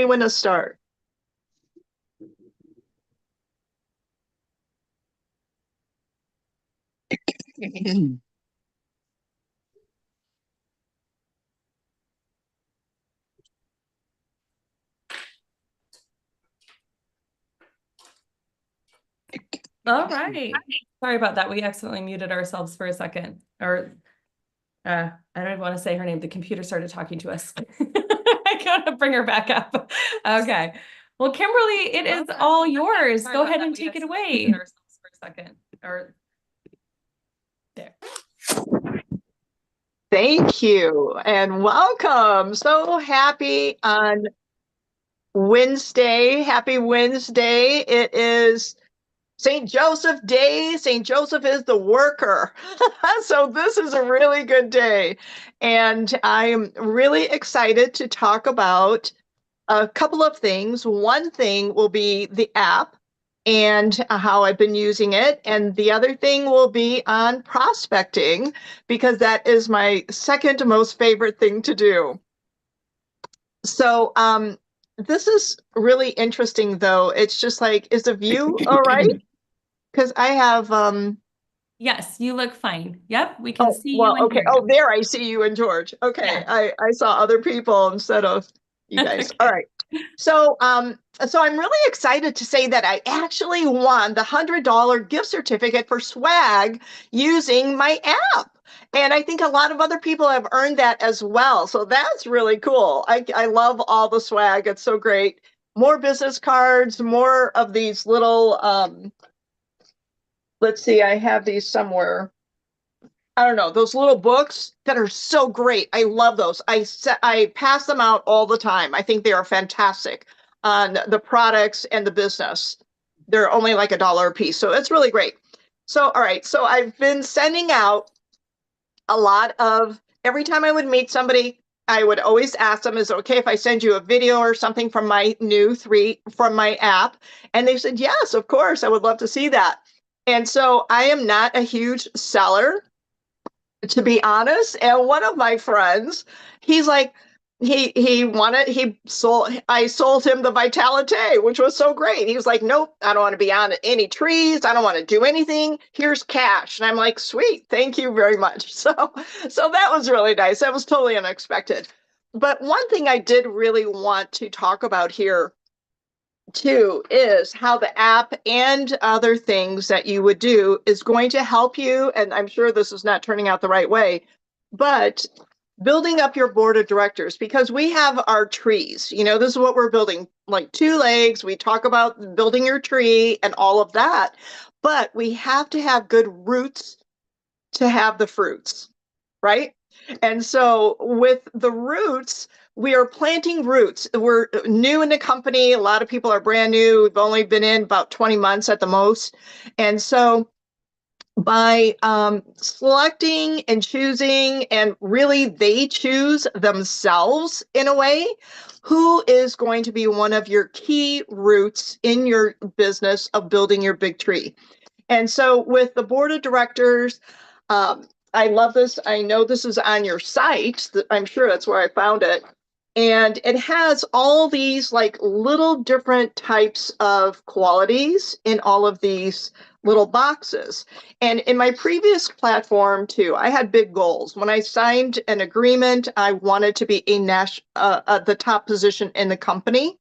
me when to start. All right. Sorry about that. We accidentally muted ourselves for a second. Or I don't even want to say her name. The computer started talking to us. I gotta bring her back up. Okay. Well, Kimberly, it is all yours. Go ahead and take it away. For a second. Or there. Thank you and welcome. So happy on Wednesday. Happy Wednesday. It is St. Joseph Day. St. Joseph is the worker. So this is a really good day. And I'm really excited to talk about a couple of things. One thing will be the app and how I've been using it. And the other thing will be on prospecting, because that is my second most favorite thing to do. So this is really interesting, though. It's just like, is the view all right? Because I have Yes, you look fine. Yep, we can see well, you and okay. hear Oh, you. there I see you and George. Okay. Yeah. I saw other people instead of you guys. Okay. All right. So I'm really excited to say that I actually won the $100 gift certificate for swag using my app. And I think a lot of other people have earned that as well. So that's really cool. I love all the swag. It's so great. More business cards, more of these little let's see, I have these somewhere. I don't know, those little books that are so great. I love those. I pass them out all the time. I think they are fantastic on the products and the business. They're only like $1 a piece, so it's really great. So, all right, so I've been sending out a lot of every time I would meet somebody, I would always ask them, is it okay if I send you a video or something from my from my app? And they said, yes, of course, I would love to see that. And so I am not a huge seller, to be honest. And one of my friends, he's like, I sold him the Vitalite, which was so great. He was like, nope, I don't want to be on any trees. I don't want to do anything. Here's cash. And I'm like, sweet, thank you very much. So that was really nice. That was totally unexpected. But one thing I did really want to talk about here too is how the app and other things that you would do is going to help you. And I'm sure this is not turning out the right way, but building up your board of directors, because we have our trees. This is what we're building, like 2 legs. We talk about building your tree and all of that, but we have to have good roots to have the fruits, right? And so with the roots, we are planting roots. We're new in the company. A lot of people are brand new. We've only been in about 20 months at the most. And so by selecting and choosing, and really they choose themselves in a way, who is going to be one of your key roots in your business of building your big tree. And so with the board of directors, I love this. I know this is on your site. I'm sure that's where I found it. And it has all these like little different types of qualities in all of these little boxes. And in my previous platform too, I had big goals. When I signed an agreement, I wanted to be the top position in the company.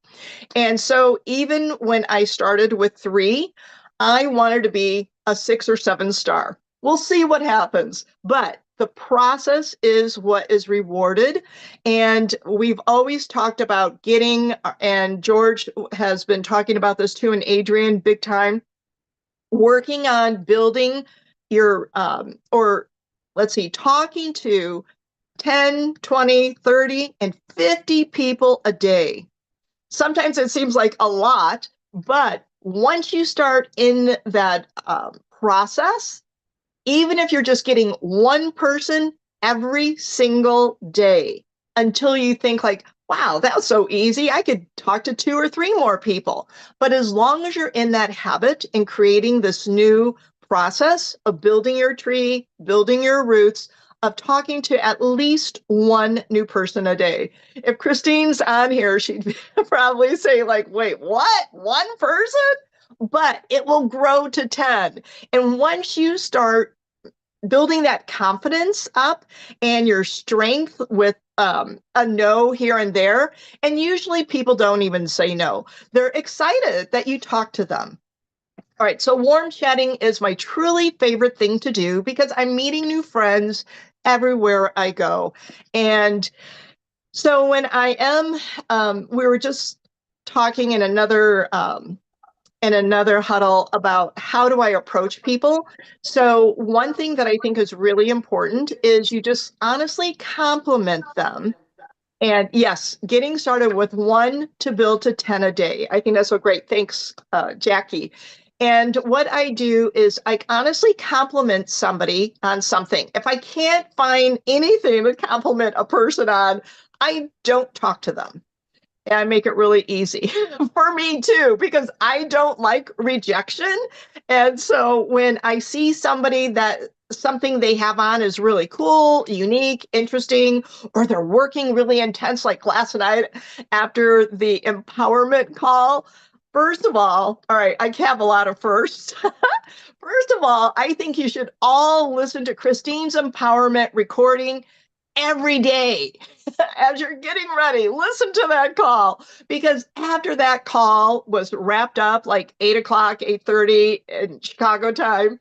And so even when I started with 3, I wanted to be a 6 or 7 star. We'll see what happens, but the process is what is rewarded. And we've always talked about getting, and George has been talking about this too, and Adrian, big time, working on building your, or let's see, talking to 10, 20, 30, and 50 people a day. Sometimes it seems like a lot, but once you start in that process, even if you're just getting one person every single day, until you think like, wow, that was so easy. I could talk to 2 or 3 more people. But as long as you're in that habit and creating this new process of building your tree, building your roots, of talking to at least one new person a day. If Christine's on here, she'd probably say, like, wait, what? One person? But it will grow to 10. And once you start building that confidence up and your strength with a no here and there, and usually people don't even say no. They're excited that you talk to them. All right, so warm chatting is my truly favorite thing to do because I'm meeting new friends everywhere I go. And so when I am, we were just talking in another huddle about how do I approach people. So one thing that I think is really important is you just honestly compliment them. And yes, getting started with 1 to build to 10 a day. I think that's so great. Thanks, Jackie. And what I do is I honestly compliment somebody on something. If I can't find anything to compliment a person on, I don't talk to them. And I make it really easy for me too, because I don't like rejection. And so when I see somebody that something they have on is really cool, unique, interesting, or they're working really intense, like last night after the empowerment call. First of all right, I have a lot of firsts. First of all, I think you should all listen to Christine's empowerment recording every day as you're getting ready. Listen to that call because after that call was wrapped up, like 8 o'clock, 8:30 in Chicago time,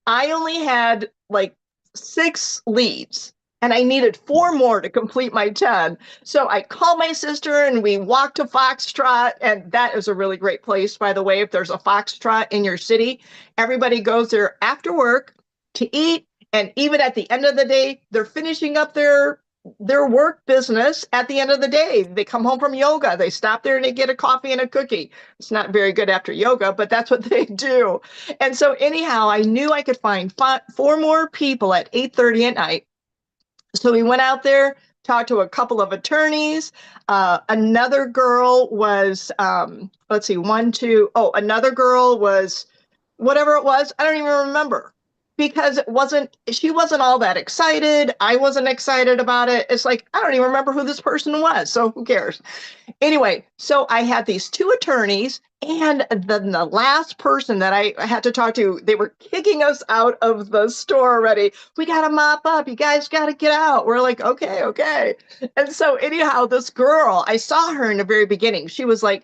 I only had like 6 leads and I needed 4 more to complete my 10. So I called my sister and we walked to Foxtrot. And that is a really great place, by the way. If there's a Foxtrot in your city, everybody goes there after work to eat. And even at the end of the day, they're finishing up their work business at the end of the day. They come home from yoga, they stop there and they get a coffee and a cookie. It's not very good after yoga, but that's what they do. And so anyhow, I knew I could find 4 more people at 8:30 at night. So we went out there, talked to a couple of attorneys. Another girl was, let's see, another girl was whatever it was. I don't even remember because she wasn't all that excited. I wasn't excited about it. It's like, I don't even remember who this person was. So who cares? Anyway, so I had these 2 attorneys, and then the last person that I had to talk to, they were kicking us out of the store already. We got to mop up. You guys got to get out. We're like, okay, okay. And so anyhow, this girl, I saw her in the very beginning. She was like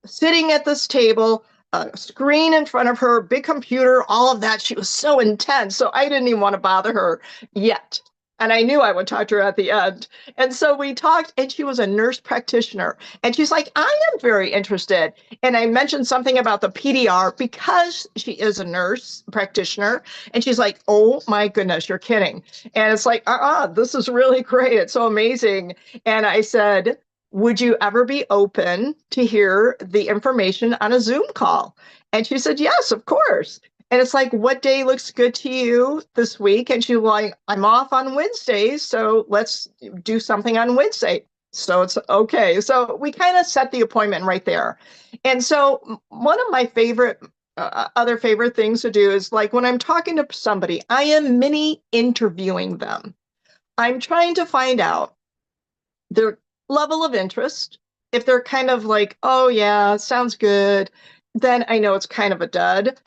sitting at this table, a screen in front of her, big computer, all of that. She was so intense. So I didn't even want to bother her yet. And I knew I would talk to her at the end. And so we talked, and she was a nurse practitioner. And she's like, I am very interested. And I mentioned something about the PDR because she is a nurse practitioner. And she's like, oh my goodness, you're kidding. And it's like, this is really great. It's so amazing. And I said, would you ever be open to hear the information on a Zoom call? And she said, yes, of course. And it's like, what day looks good to you this week? And she's like, I'm off on Wednesdays, so let's do something on Wednesday. So it's okay. So we kind of set the appointment right there. And so one of my other favorite things to do is like when I'm talking to somebody, I am mini interviewing them. I'm trying to find out their level of interest. If they're kind of like, oh yeah, sounds good, then I know it's kind of a dud.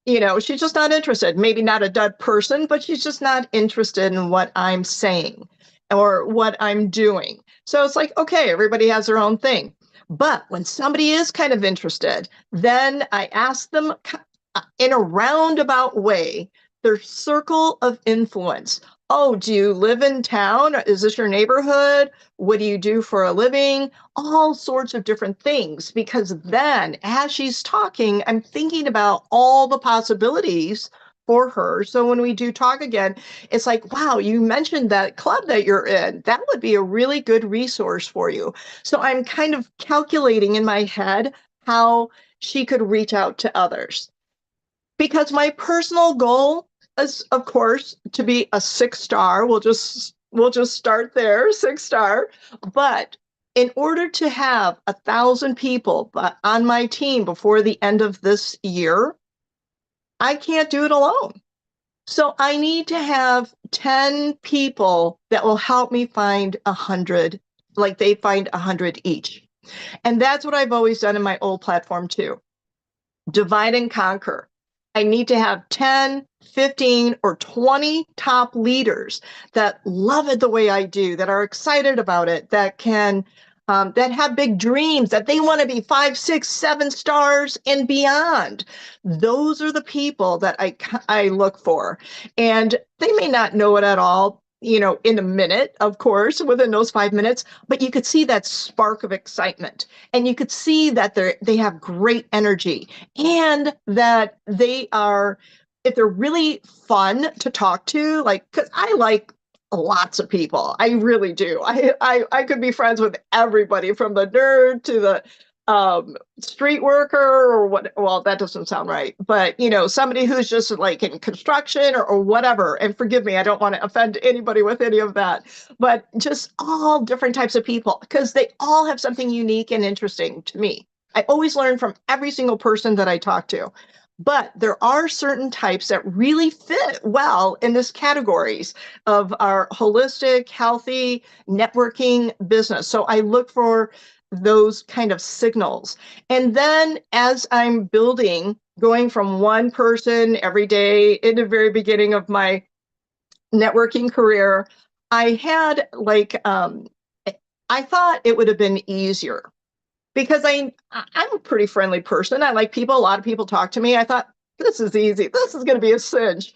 She's just not interested. Maybe not a dud person, but she's just not interested in what I'm saying or what I'm doing. So it's like, okay, everybody has their own thing. But when somebody is kind of interested, then I ask them in a roundabout way their circle of influence. Oh, do you live in town? Is this your neighborhood? What do you do for a living? All sorts of different things. Because then, as she's talking, I'm thinking about all the possibilities for her. So when we do talk again, it's like, wow, you mentioned that club that you're in. That would be a really good resource for you. So I'm kind of calculating in my head how she could reach out to others. Because my personal goal is, of course, to be a 6-star. We'll just start there, 6-star. But in order to have 1,000 people on my team before the end of this year, I can't do it alone. So I need to have 10 people that will help me find 100, like they find 100 each. And that's what I've always done in my old platform too. Divide and conquer. I need to have 10, 15, or 20 top leaders that love it the way I do, that are excited about it, that can that have big dreams, that they want to be 5, 6, 7 stars and beyond. Those are the people that I look for. And they may not know it at all, in a minute, of course, within those 5 minutes, but you could see that spark of excitement. And you could see that they have great energy and that they are, if they're really fun to talk to, like, because I like lots of people. I really do. I could be friends with everybody from the nerd to the street worker or what. Well, that doesn't sound right, but somebody who's just like in construction or whatever. And forgive me, I don't want to offend anybody with any of that, but just all different types of people because they all have something unique and interesting to me. I always learn from every single person that I talk to. But there are certain types that really fit well in this categories of our holistic, healthy networking business. So I look for those kind of signals. And then as I'm building, going from one person every day in the very beginning of my networking career, I had I thought it would have been easier because I'm a pretty friendly person. I like people. A lot of people talk to me. I thought this is easy. This is going to be a cinch.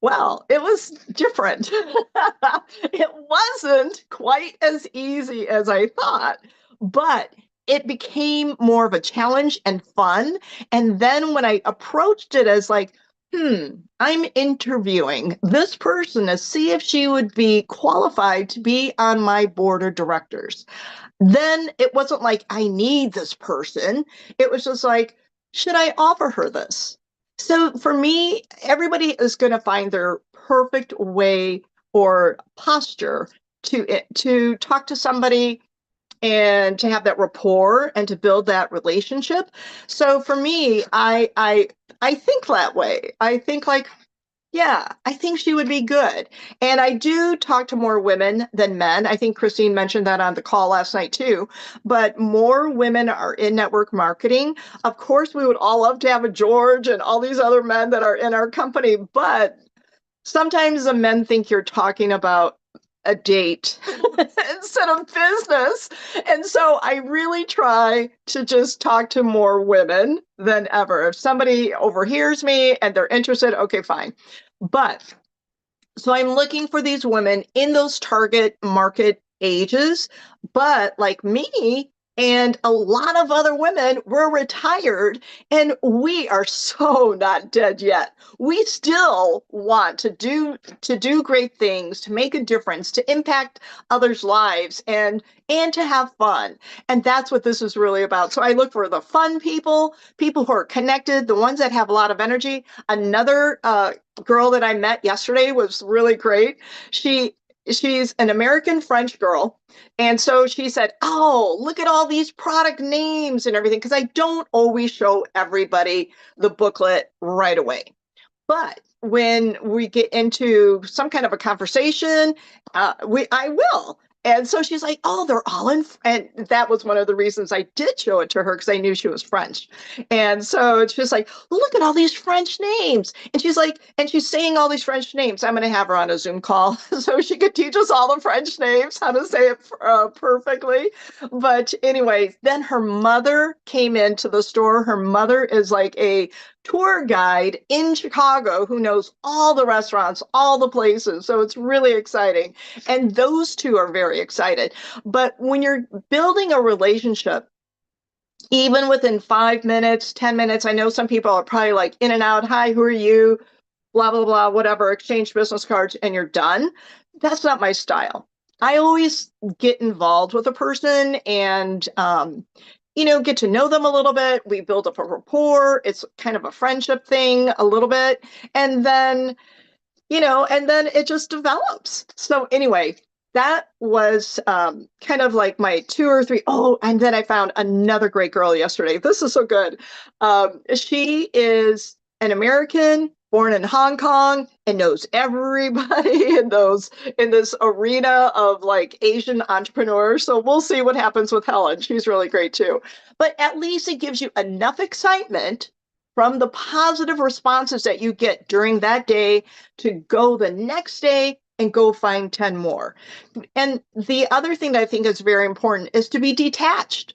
Well, it was different. It wasn't quite as easy as I thought, but it became more of a challenge and fun. And then when I approached it as like, I'm interviewing this person to see if she would be qualified to be on my board of directors, then it wasn't like I need this person. It was just like, should I offer her this? So for me, everybody is going to find their perfect way or posture to talk to somebody and to have that rapport and to build that relationship. So for me, I think that way. I think like, yeah, I think she would be good. And I do talk to more women than men. I think Christine mentioned that on the call last night too. But more women are in network marketing. Of course, we would all love to have a George and all these other men that are in our company. But sometimes the men think you're talking about a date instead of business. And so I really try to just talk to more women than ever. If somebody overhears me and they're interested, okay, fine. But so I'm looking for these women in those target market ages, but like me and a lot of other women, we're retired and we are so not dead yet. We still want to do great things, to make a difference, to impact others' lives and to have fun. And that's what this is really about. So I look for the fun people, people who are connected, the ones that have a lot of energy. Another girl that I met yesterday was really great. She's an American French girl. And so she said, "Oh, look at all these product names and everything." Because I don't always show everybody the booklet right away. But when we get into some kind of a conversation, I will. And so she's like, "Oh, they're all in," and that was one of the reasons I did show it to her because I knew she was French. And so it's just like, look at all these French names. And she's like, and she's saying all these French names. I'm going to have her on a Zoom call so she could teach us all the French names, how to say it perfectly. But anyway, then her mother came into the store. Her mother is like a tour guide in Chicago who knows all the restaurants, all the places. So it's really exciting. And those two are very excited. But when you're building a relationship, even within 5 minutes, 10 minutes, I know some people are probably like in and out. Hi, who are you? Blah, blah, blah, whatever, exchange business cards and you're done. That's not my style. I always get involved with a person and, get to know them a little bit. We build up a rapport. It's kind of a friendship thing a little bit. And then it just develops. So anyway, that was kind of like my 2 or 3. Oh, and then I found another great girl yesterday. This is so good. She is an American born in Hong Kong and knows everybody in this arena of like Asian entrepreneurs. So we'll see what happens with Helen. She's really great too. But at least it gives you enough excitement from the positive responses that you get during that day to go the next day and go find 10 more. And the other thing that I think is very important is to be detached.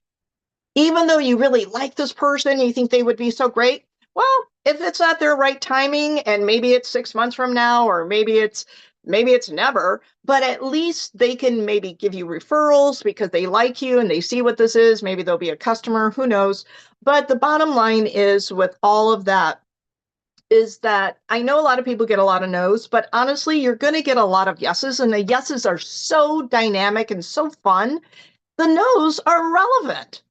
Even though you really like this person, you think they would be so great. Well, if it's not their right timing and maybe it's 6 months from now, or maybe it's never, but at least they can maybe give you referrals because they like you and they see what this is. Maybe they'll be a customer, who knows? But the bottom line is with all of that is that I know a lot of people get a lot of no's, but honestly, you're going to get a lot of yeses, and the yeses are so dynamic and so fun. The no's are relevant.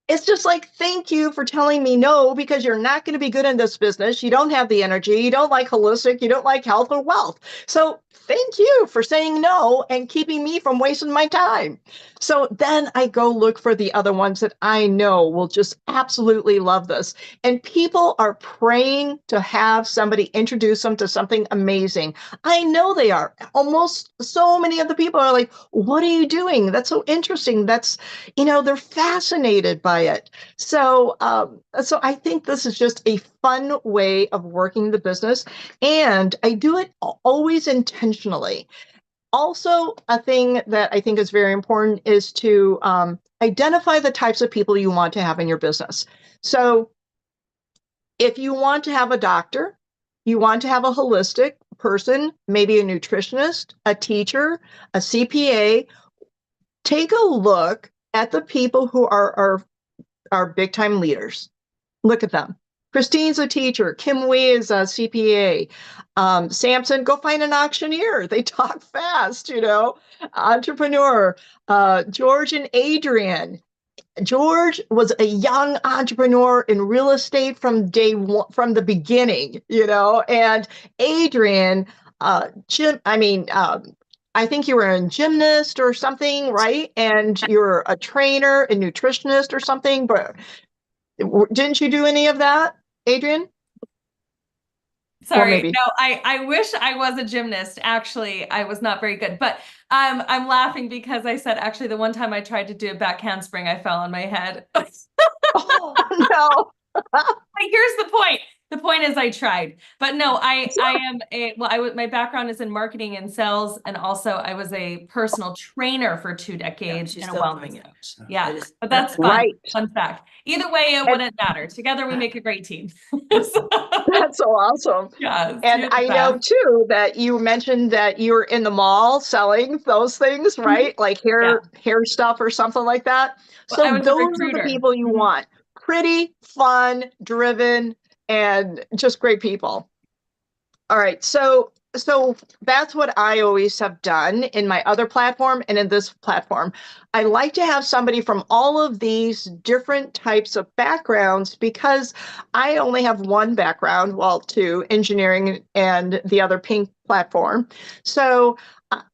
It's just like, thank you for telling me no, because you're not going to be good in this business. You don't have the energy. You don't like holistic. You don't like health or wealth. So thank you for saying no and keeping me from wasting my time. So then I go look for the other ones that I know will just absolutely love this. And people are praying to have somebody introduce them to something amazing. I know they are. Almost so many of the people are like, what are you doing? That's so interesting. They're fascinated by it. So I think this is just a fun way of working the business, and I do it always intentionally. Also, a thing that I think is very important is to identify the types of people you want to have in your business. So if you want to have a doctor, you want to have a holistic person, maybe a nutritionist, a teacher, a CPA, take a look at the people who are big time leaders. Look at them. Christine's a teacher. Kim Wee is a CPA. Samson, go find an auctioneer. They talk fast, entrepreneur. George and Adrian. George was a young entrepreneur in real estate from day one, from the beginning, and Adrian, Jim, I think you were a gymnast or something, right? And you're a trainer, a nutritionist or something, but didn't you do any of that, Adrian? Sorry, no, I wish I was a gymnast. Actually, I was not very good, but I'm laughing because I said actually the one time I tried to do a back handspring, I fell on my head. Oh no. Here's the point. The point is I tried, but no, my background is in marketing and sales, and also I was a personal trainer for 2 decades in a wellness coach. Yeah, but that's fun. Right. Fun fact. Either way, it wouldn't matter. Together we make a great team. That's so awesome. Yeah, and I know too that you mentioned that you were in the mall selling those things, right? Like hair stuff or something like that. Well, I So was a those are the recruiter. people you want. Pretty, fun, driven, and just great people. All right. So that's what I always have done in my other platform and in this platform. I like to have somebody from all of these different types of backgrounds because I only have one background, well, two, engineering and the other pink platform. So,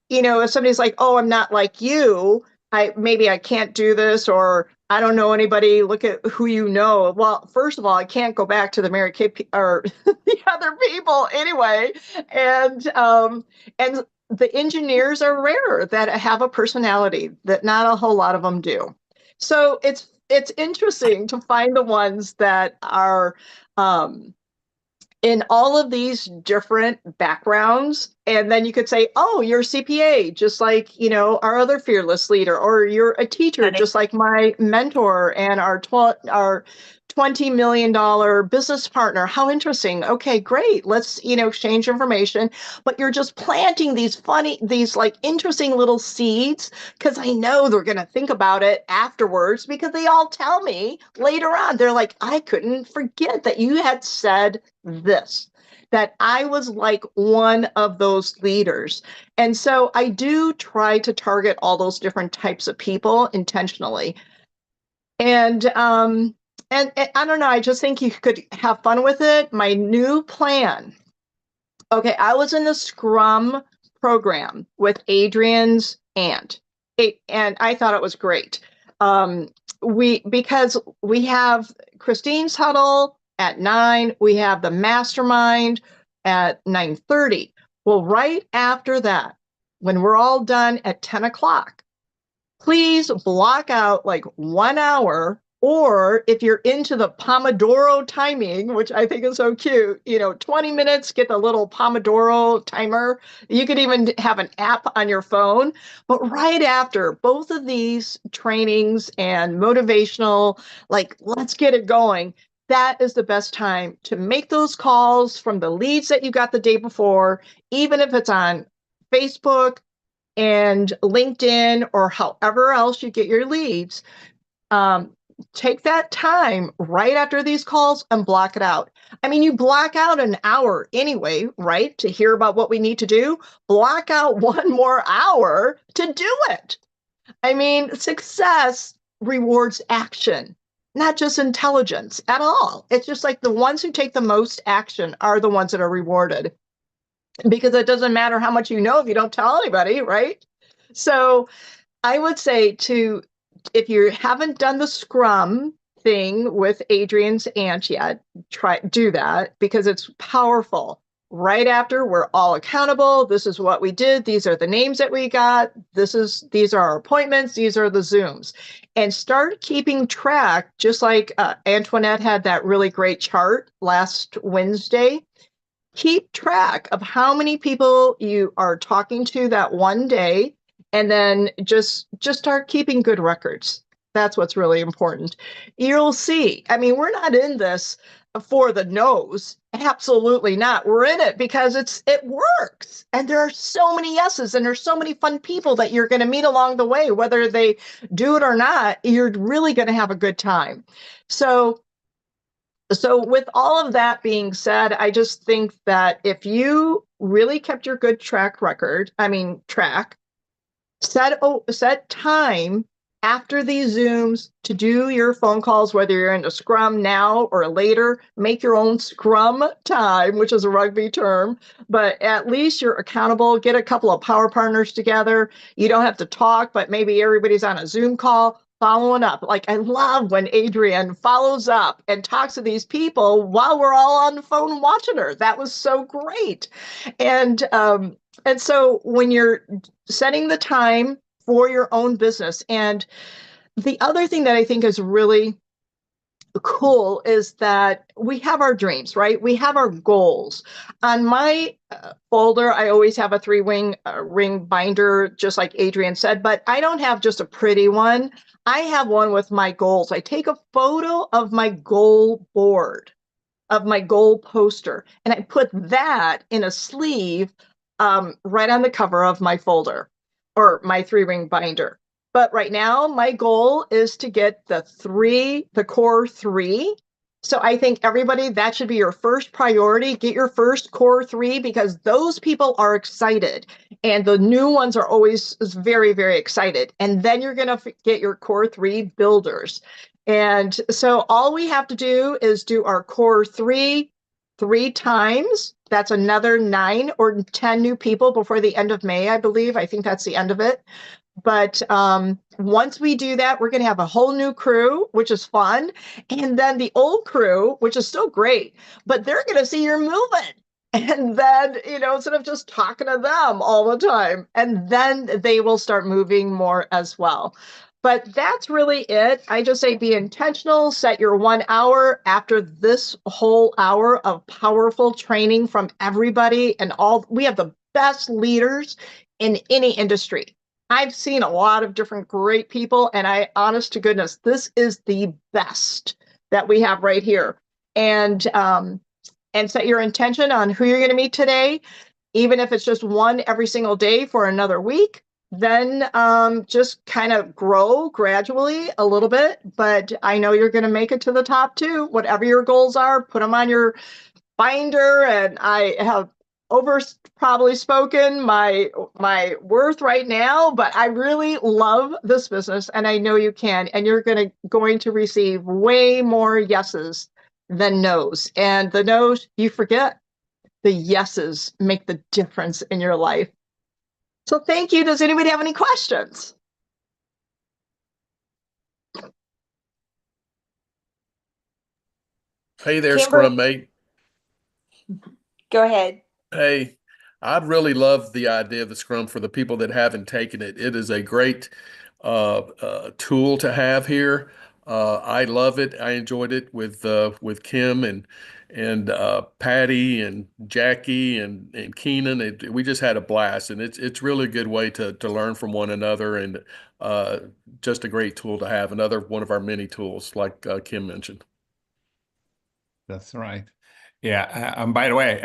if somebody's like, "Oh, I'm not like you, maybe I can't do this," or I don't know anybody. Look at who you know. Well, first of all, I can't go back to the Mary Kay or the other people anyway, and the engineers are rare that have a personality that not a whole lot of them do. So it's interesting to find the ones that are in all of these different backgrounds. And then you could say, oh, you're a CPA, just like, our other fearless leader, or you're a teacher, just like my mentor and our $20 million business partner. How interesting. Okay, great. Let's, exchange information. But you're just planting these like interesting little seeds, because I know they're going to think about it afterwards, because they all tell me later on, they're like, I couldn't forget that you had said this, that I was like one of those leaders. And so I do try to target all those different types of people intentionally. And I don't know, I just think you could have fun with it. My new plan. Okay, I was in the Scrum program with Adrian's aunt, and I thought it was great. Because we have Christine's huddle at 9, we have the mastermind at 9:30. Well, right after that, when we're all done at 10 o'clock, please block out like 1 hour. Or if you're into the Pomodoro timing, which I think is so cute, 20 minutes, get the little Pomodoro timer. You could even have an app on your phone. But right after both of these trainings and motivational, like, let's get it going, that is the best time to make those calls from the leads that you got the day before, even if it's on Facebook and LinkedIn or however else you get your leads. Take that time right after these calls and block it out. I mean, you block out an hour anyway, right? To hear about what we need to do, block out 1 more hour to do it. I mean, success rewards action, not just intelligence at all. It's just like the ones who take the most action are the ones that are rewarded, because it doesn't matter how much you know if you don't tell anybody, right? So I would say if you haven't done the Scrum thing with Adrian's aunt yet, do that, because it's powerful. Right after, we're all accountable. This is what we did. These are the names that we got. These are our appointments. These are the Zooms. And start keeping track, just like Antoinette had that really great chart last Wednesday. Keep track of how many people you are talking to that one day, and then just start keeping good records. That's what's really important. You'll see. I mean, we're not in this for the nose. Absolutely not. We're in it because it works. And there are so many yeses, and there's so many fun people that you're going to meet along the way, whether they do it or not. You're really going to have a good time. So with all of that being said, I just think that if you really kept your good track, set time after these Zooms to do your phone calls, whether you're into Scrum now or later. Make your own Scrum time, which is a rugby term, but at least you're accountable. Get a couple of power partners together. You don't have to talk, but maybe everybody's on a Zoom call following up. Like, I love when Adrienne follows up and talks to these people while we're all on the phone watching her. That was so great. And so when you're setting the time for your own business, and the other thing that I think is really cool is that we have our dreams, right? We have our goals. On my folder, I always have a 3-ring binder, just like Adrienne said, but I don't have just a pretty one. I have one with my goals. I take a photo of my goal board, of my goal poster, and I put that in a sleeve right on the cover of my folder or my 3-ring binder. But right now, my goal is to get the core 3. So I think everybody, that should be your first priority. Get your first core 3, because those people are excited. And the new ones are always very, very excited. And then you're going to get your core 3 builders. And so all we have to do is do our core 3 times. That's another 9 or 10 new people before the end of May, I believe. I think that's the end of it. But once we do that, we're going to have a whole new crew, which is fun. And then the old crew, which is still great, but they're going to see you're moving. And then, instead of just talking to them all the time, and then they will start moving more as well. But that's really it. I just say be intentional, set your 1 hour after this whole hour of powerful training from everybody, and we have the best leaders in any industry. I've seen a lot of different great people, and honest to goodness, this is the best that we have right here. And set your intention on who you're going to meet today, even if it's just one every single day for another week. Then just kind of grow gradually a little bit. But I know you're going to make it to the top too. Whatever your goals are, put them on your binder. And I have probably spoken my worth right now, but I really love this business, and I know you can, and you're going to receive way more yeses than nos. And the nos, you forget. The yeses make the difference in your life. So thank you. Does anybody have any questions? Hey there, Kimberly. Scrum Mate. Go ahead. Hey, I'd really love the idea of the Scrum for the people that haven't taken it. It is a great tool to have here. I love it. I enjoyed it with Kim and Patty and Jackie and Keenan. We just had a blast, and it's really a good way to learn from one another, and uh, just a great tool to have. Another one of our many tools, like Kim mentioned. That's right. Yeah, and by the way,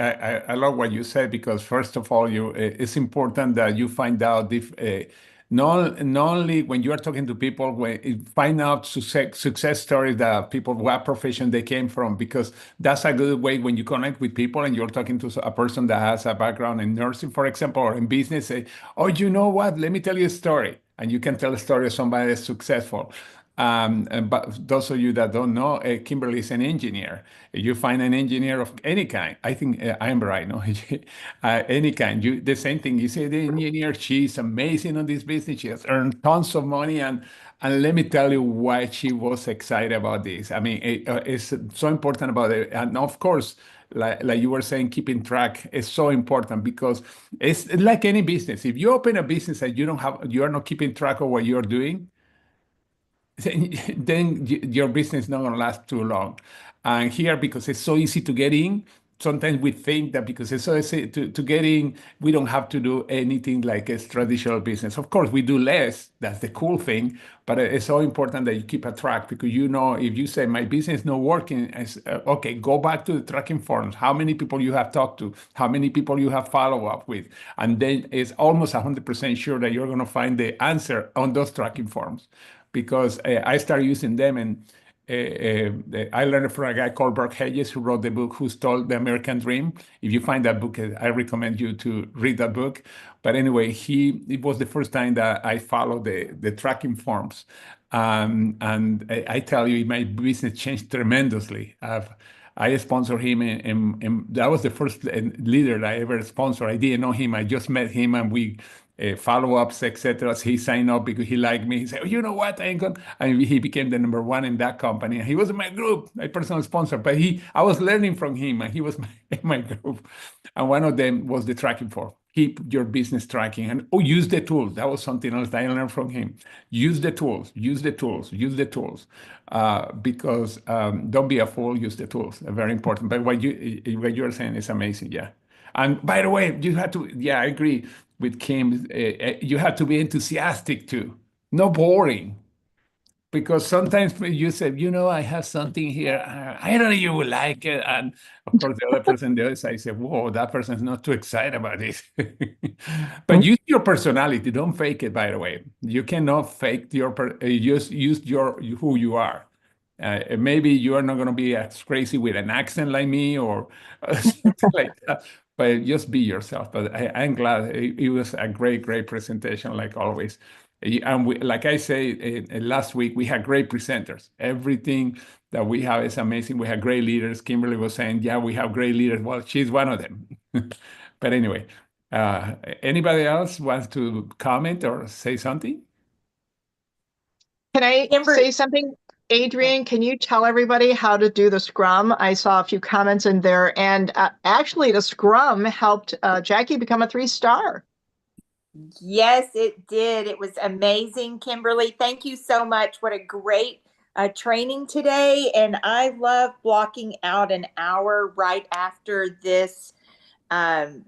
I love what you said because first of all, it's important that you find out if not only when you are talking to people, find out success stories that people what profession they came from because that's a good way when you connect with people and you're talking to a person that has a background in nursing, for example, or in business. Say, oh, you know what? Let me tell you a story, and you can tell a story of somebody that's successful. But those of you that don't know, Kimberly is an engineer. You find an engineer of any kind. I think I'm right, no? Any kind. The same thing. You say the engineer, she's amazing on this business. She has earned tons of money, and let me tell you why she was excited about this. I mean, it's so important about it, and of course. Like you were saying, keeping track is so important because it's like any business. If you open a business and you are not keeping track of what you're doing, then your business is not going to last too long. And here, because it's so easy to get in, sometimes we think that because it's so easy to get in, we don't have to do anything like a traditional business. Of course, we do less. That's the cool thing. But it's so important that you keep a track because you know if you say my business is not working, okay, go back to the tracking forms. How many people you have talked to? How many people you have follow up with? And then it's almost 100% sure that you're going to find the answer on those tracking forms because I started using them and I learned from a guy called Burke Hedges who wrote the book Who Stole the American Dream. If you find that book, I recommend you to read that book. But anyway, it was the first time that I followed the tracking forms. And I tell you, my business changed tremendously. I sponsored him, and that was the first leader that I ever sponsored. I didn't know him. I just met him, and we follow-ups, etc. He signed up because he liked me. He said, oh, you know what? I ain't gonna. And he became the number one in that company. He was in my group, my personal sponsor. But I was learning from him, and he was in my group. And one of them was the tracking form. Keep your business tracking and use the tools. That was something else that I learned from him. Use the tools, use the tools, use the tools. Because don't be a fool, use the tools. They're very important. But what you're saying is amazing. Yeah. And by the way, you have to, yeah, I agree with Kim. You have to be enthusiastic too, no boring. Because sometimes you say, you know, I have something here. I don't know you will like it. And of course, the other person, the other side, say, whoa, that person is not too excited about this. But use your personality. Don't fake it, by the way. You cannot fake just use who you are. Maybe you are not going to be as crazy with an accent like me or something like that, but just be yourself. But I'm glad it was a great, great presentation, like always. And like I say, last week we had great presenters. Everything that we have is amazing. We have great leaders. Kimberly was saying, "Yeah, we have great leaders." Well, she's one of them. But anyway, anybody else wants to comment or say something? Can I Kimberly, say something? Adrian, can you tell everybody how to do the Scrum? I saw a few comments in there, and actually, the Scrum helped Jackie become a 3-star. yes, it did. It was amazing, Kimberly. Thank you so much. What a great training today. And I love blocking out an hour right after this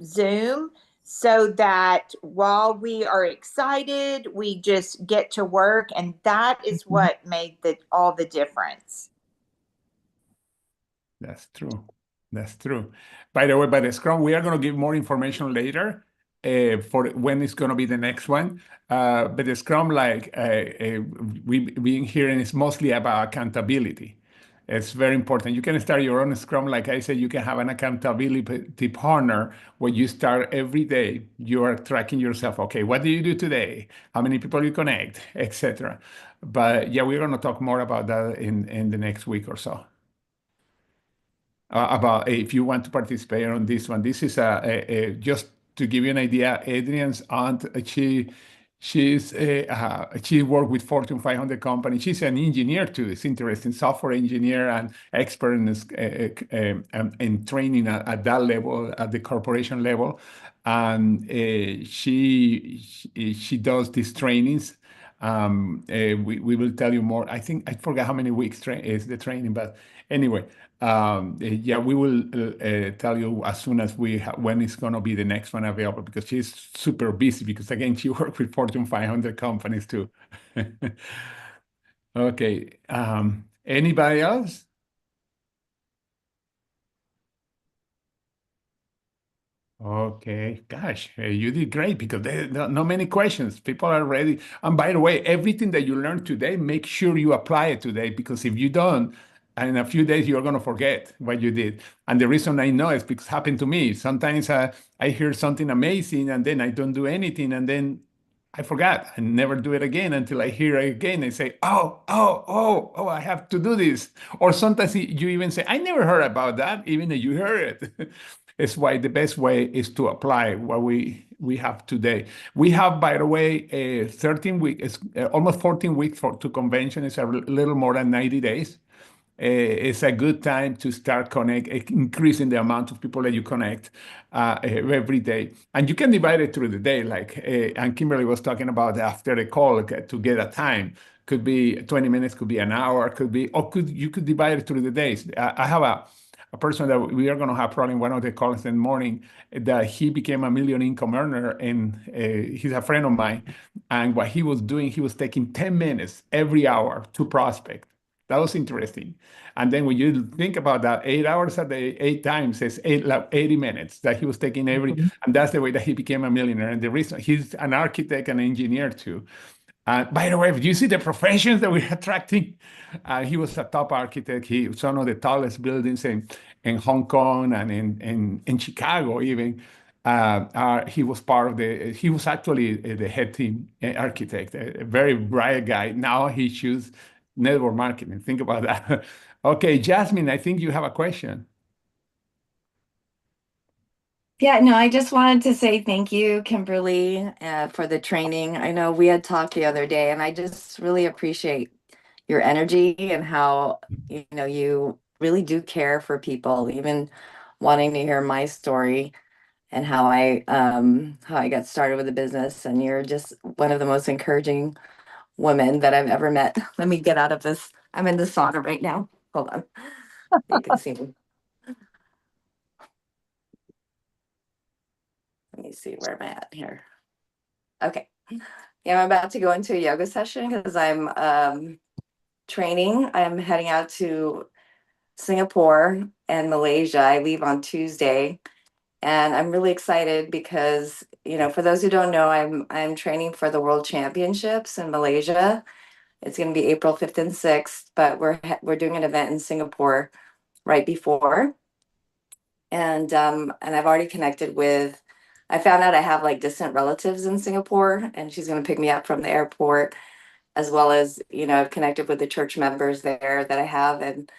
Zoom so that while we are excited, we just get to work. And that is what made all the difference. That's true. That's true. By the way, by the Scrum, we are going to give more information later for when it's going to be the next one. But the Scrum, like we've been hearing, is mostly about accountability. It's very important. You can start your own Scrum. Like I said, you can have an accountability partner where you start every day. You are tracking yourself. Okay, what do you do today? How many people you connect, etc. But yeah, we're going to talk more about that in the next week or so about if you want to participate on this one. This is just to give you an idea. Adrian's aunt, She worked with Fortune 500 companies. She's an engineer too. It's interesting, software engineer and expert in training at that level, at the corporation level. And she does these trainings. We will tell you more. I think I forgot how many weeks is the training, but anyway, yeah, we will tell you as soon as when it's going to be the next one available, because she's super busy, because again, she works with Fortune 500 companies too. Okay. Anybody else? Okay, gosh, you did great, because there are not many questions. People are ready. And by the way, everything that you learned today, make sure you apply it today, because if you don't, in a few days, you're going to forget what you did. And the reason I know is because it happened to me. Sometimes I hear something amazing and then I don't do anything, and then I forgot and never do it again until I hear it again and say, oh, I have to do this. Or sometimes you even say, I never heard about that, even though you heard it. It's why the best way is to apply what we have today. We have, by the way, 13 weeks, almost 14 weeks to convention. It's a little more than 90 days. It's a good time to start increasing the amount of people that you connect every day. And you can divide it through the day, like, and Kimberly was talking about after the call to get a time. Could be 20 minutes, could be an hour, you could divide it through the days. I have a person that we are going to have probably one of the calls in the morning, that he became a million income earner, and he's a friend of mine. And what he was doing, he was taking 10 minutes every hour to prospect. That was interesting. And then when you think about that, 8 hours a day, 8 times is 80 minutes that he was taking and that's the way that he became a millionaire. And the reason, he's an architect and engineer too. By the way, do you see the professions that we're attracting? He was a top architect. He was one of the tallest buildings in Hong Kong and in Chicago even. He was he was actually the head team architect, a very bright guy. Now he chooses network marketing. Think about that. Okay, Jasmine, I think you have a question. Yeah, no, I just wanted to say thank you, Kimberly, for the training. I know we had talked the other day, and I just really appreciate your energy and how, you really do care for people, even wanting to hear my story and how I got started with the business. And you're just one of the most encouraging women that I've ever met. Let me get out of this. I'm in the sauna right now. Hold on. You can see me. Let me see where am I at here. Okay. Yeah, I'm about to go into a yoga session because I'm training. I'm heading out to Singapore and Malaysia. I leave on Tuesday, and I'm really excited because, for those who don't know, I'm training for the World Championships in Malaysia. It's going to be April 5th and 6th, but we're doing an event in Singapore right before. And I've already connected with, I found out I have like distant relatives in Singapore, and she's going to pick me up from the airport, as well as, I've connected with the church members there that I have. And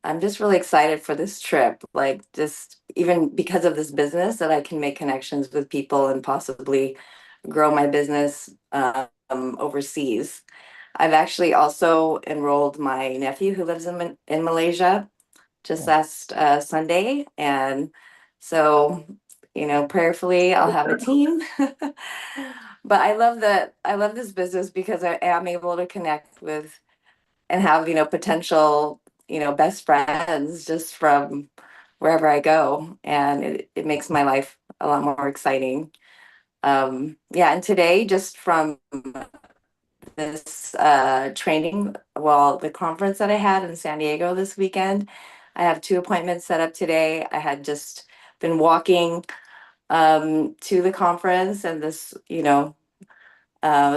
I'm just really excited for this trip, like just even because of this business, that I can make connections with people and possibly grow my business overseas. I've actually also enrolled my nephew who lives in Malaysia just last Sunday. And so, prayerfully, I'll have a team. But I love this business because I am able to connect with and have, potential, best friends just from wherever I go. And it makes my life a lot more exciting. Yeah, and today, just from this training, the conference that I had in San Diego this weekend, I have 2 appointments set up today. I had just been walking to the conference, and this,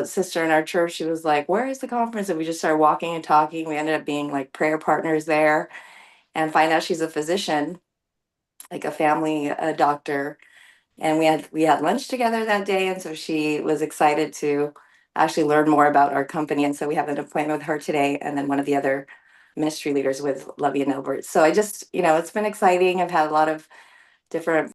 sister in our church, she was like, "Where is the conference?" And we just started walking and talking. We ended up being like prayer partners there, and find out she's a physician, like a family doctor. And we had lunch together that day, and so she was excited to actually learn more about our company. And so we have an appointment with her today, and then one of the other ministry leaders with Lovey and Albert. So I just, it's been exciting. I've had a lot of different